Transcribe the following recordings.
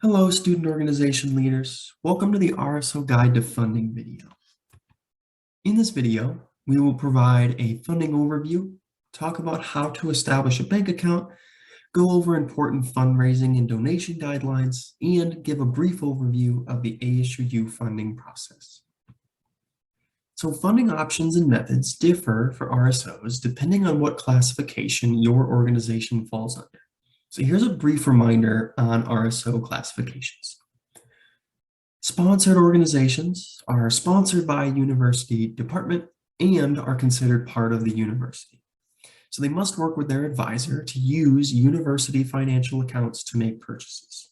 Hello, student organization leaders. Welcome to the RSO Guide to Funding video. In this video, we will provide a funding overview, talk about how to establish a bank account, go over important fundraising and donation guidelines, and give a brief overview of the ASU funding process. So funding options and methods differ for RSOs depending on what classification your organization falls under. So here's a brief reminder on RSO classifications. Sponsored organizations are sponsored by a university department and are considered part of the university. So they must work with their advisor to use university financial accounts to make purchases.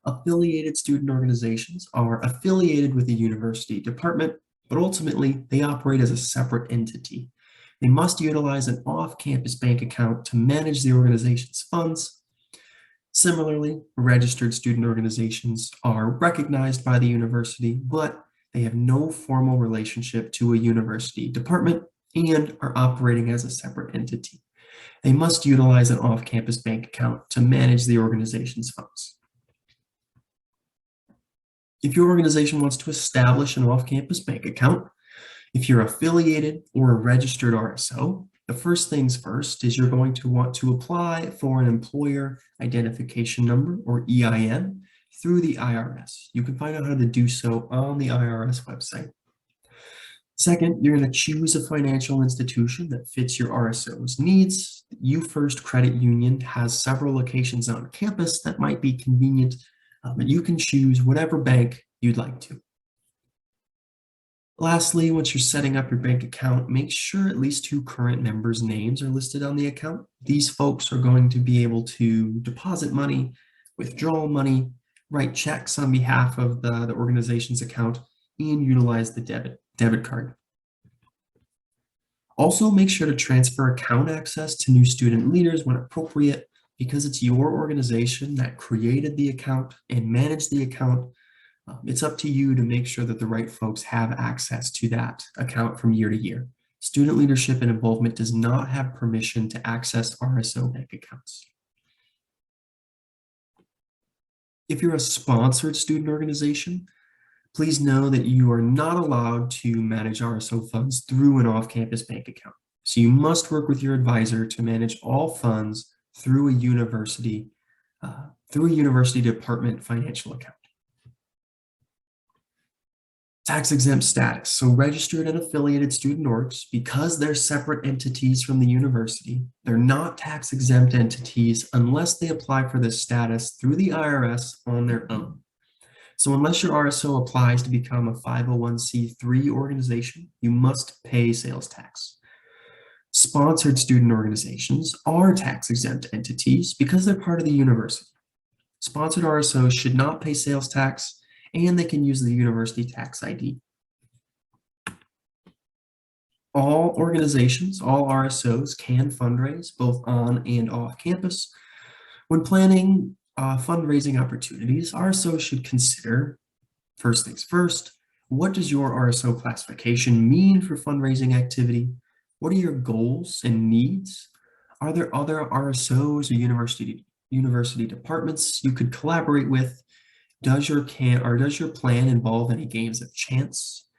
Affiliated student organizations are affiliated with the university department, but ultimately they operate as a separate entity. They must utilize an off-campus bank account to manage the organization's funds. Similarly, registered student organizations are recognized by the university, but they have no formal relationship to a university department and are operating as a separate entity. They must utilize an off-campus bank account to manage the organization's funds. If your organization wants to establish an off-campus bank account, if you're affiliated or a registered RSO, the first things first is you're going to want to apply for an employer identification number, or EIN, through the IRS. You can find out how to do so on the IRS website. Second, you're going to choose a financial institution that fits your RSO's needs. UFirst Credit Union has several locations on campus that might be convenient, but you can choose whatever bank you'd like to. Lastly, once you're setting up your bank account, make sure at least 2 current members' names are listed on the account. These folks are going to be able to deposit money, withdraw money, write checks on behalf of the organization's account, and utilize the debit card. Also, make sure to transfer account access to new student leaders when appropriate, because it's your organization that created the account and managed the account. It's up to you to make sure that the right folks have access to that account from year to year. Student leadership and involvement does not have permission to access RSO bank accounts. If you're a sponsored student organization, please know that you are not allowed to manage RSO funds through an off-campus bank account. So you must work with your advisor to manage all funds through a university department financial account. Tax-exempt status. So registered and affiliated student orgs, because they're separate entities from the university, they're not tax-exempt entities unless they apply for this status through the IRS on their own. So unless your RSO applies to become a 501c3 organization, you must pay sales tax. Sponsored student organizations are tax-exempt entities because they're part of the university. Sponsored RSOs should not pay sales tax, and they can use the university tax ID. All organizations, all RSOs can fundraise both on and off campus. When planning fundraising opportunities, RSOs should consider, first things first, what does your RSO classification mean for fundraising activity? What are your goals and needs? Are there other RSOs or university departments you could collaborate with? Does your plan involve any games of chance?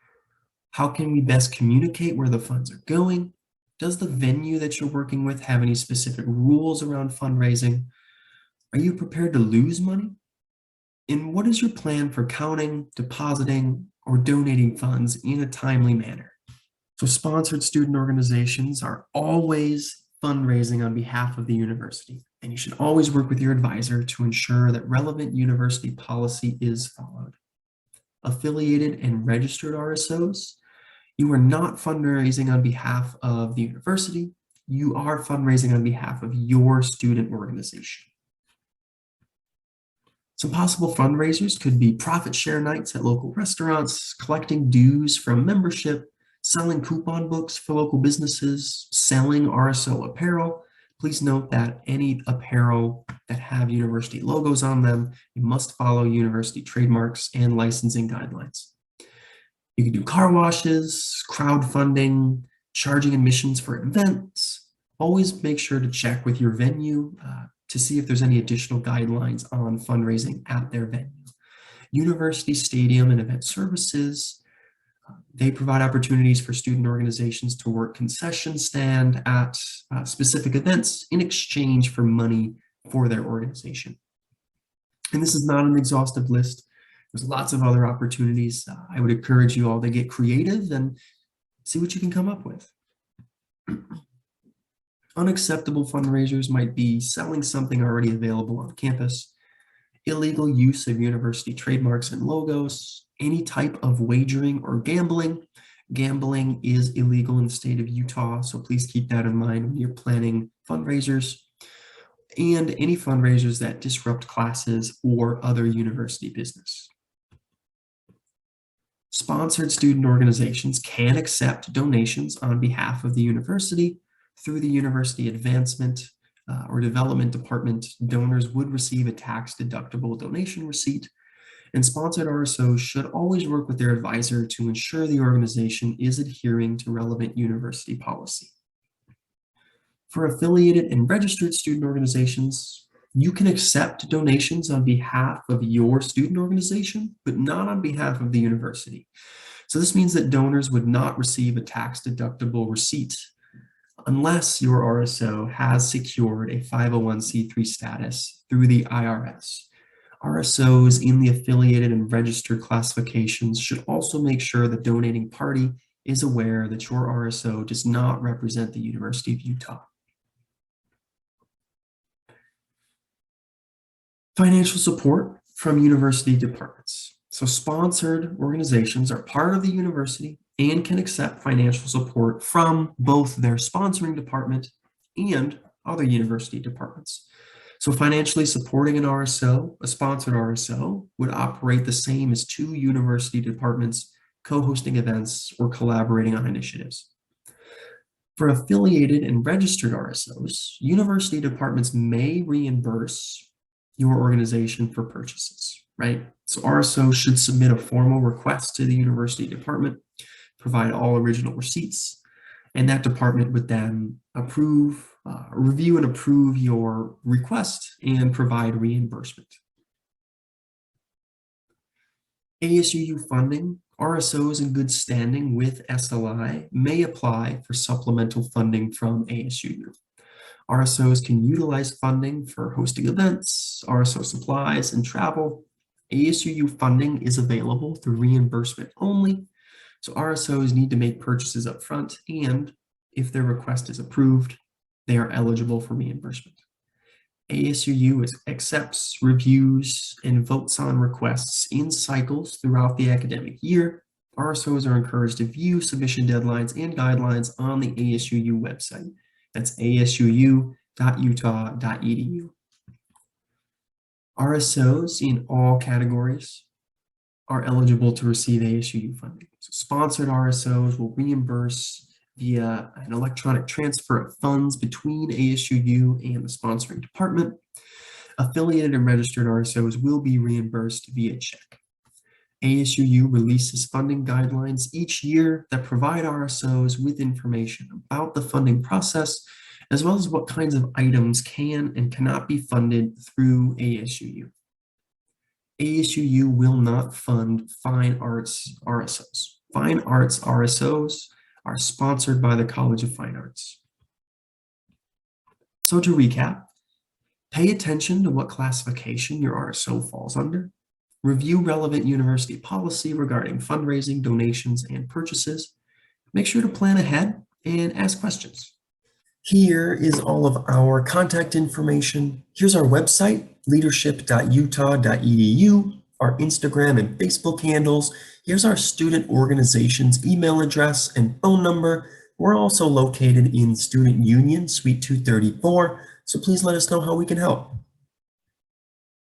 How can we best communicate where the funds are going? Does the venue that you're working with have any specific rules around fundraising? Are you prepared to lose money? And what is your plan for counting, depositing, or donating funds in a timely manner? So sponsored student organizations are always fundraising on behalf of the university, and you should always work with your advisor to ensure that relevant university policy is followed. Affiliated and registered RSOs, you are not fundraising on behalf of the university, you are fundraising on behalf of your student organization. Some possible fundraisers could be profit share nights at local restaurants, collecting dues from membership, selling coupon books for local businesses, selling RSO apparel. Please note that any apparel that have university logos on them, you must follow university trademarks and licensing guidelines. You can do car washes, crowdfunding, charging admissions for events. Always make sure to check with your venue to see if there's any additional guidelines on fundraising at their venue. University Stadium and Event Services, they provide opportunities for student organizations to work concession stand at specific events in exchange for money for their organization. And this is not an exhaustive list. There's lots of other opportunities. I would encourage you all to get creative and see what you can come up with. Unacceptable fundraisers might be selling something already available on campus, illegal use of university trademarks and logos, any type of wagering or gambling. Gambling is illegal in the state of Utah, so please keep that in mind when you're planning fundraisers, and any fundraisers that disrupt classes or other university business. Sponsored student organizations can accept donations on behalf of the university through the University Advancement or Development Department. Donors would receive a tax-deductible donation receipt, and sponsored RSOs should always work with their advisor to ensure the organization is adhering to relevant university policy. For affiliated and registered student organizations, you can accept donations on behalf of your student organization, but not on behalf of the university. So this means that donors would not receive a tax-deductible receipt unless your RSO has secured a 501c3 status through the IRS. RSOs in the affiliated and registered classifications should also make sure the donating party is aware that your RSO does not represent the University of Utah. Financial support from university departments. So sponsored organizations are part of the university and can accept financial support from both their sponsoring department and other university departments. So financially supporting an RSO, a sponsored RSO, would operate the same as two university departments co-hosting events or collaborating on initiatives. For affiliated and registered RSOs, university departments may reimburse your organization for purchases, right? So RSO should submit a formal request to the university department, provide all original receipts, and that department would then review and approve your request and provide reimbursement. ASUU funding, RSOs in good standing with SLI may apply for supplemental funding from ASUU. RSOs can utilize funding for hosting events, RSO supplies, and travel. ASUU funding is available through reimbursement only, so RSOs need to make purchases up front, and if their request is approved, they are eligible for reimbursement. ASUU accepts, reviews, and votes on requests in cycles throughout the academic year. RSOs are encouraged to view submission deadlines and guidelines on the ASUU website. That's asuu.utah.edu. RSOs in all categories are eligible to receive ASUU funding. So sponsored RSOs will reimburse via an electronic transfer of funds between ASUU and the sponsoring department. Affiliated and registered RSOs will be reimbursed via check. ASUU releases funding guidelines each year that provide RSOs with information about the funding process, as well as what kinds of items can and cannot be funded through ASUU. ASUU will not fund fine arts RSOs. Fine arts RSOs are sponsored by the College of Fine Arts. So to recap, pay attention to what classification your RSO falls under. Review relevant university policy regarding fundraising, donations, and purchases. Make sure to plan ahead and ask questions. Here is all of our contact information. Here's our website, leadership.utah.edu, our Instagram and Facebook handles. Here's our student organization's email address and phone number. We're also located in Student Union, Suite 234, so please let us know how we can help.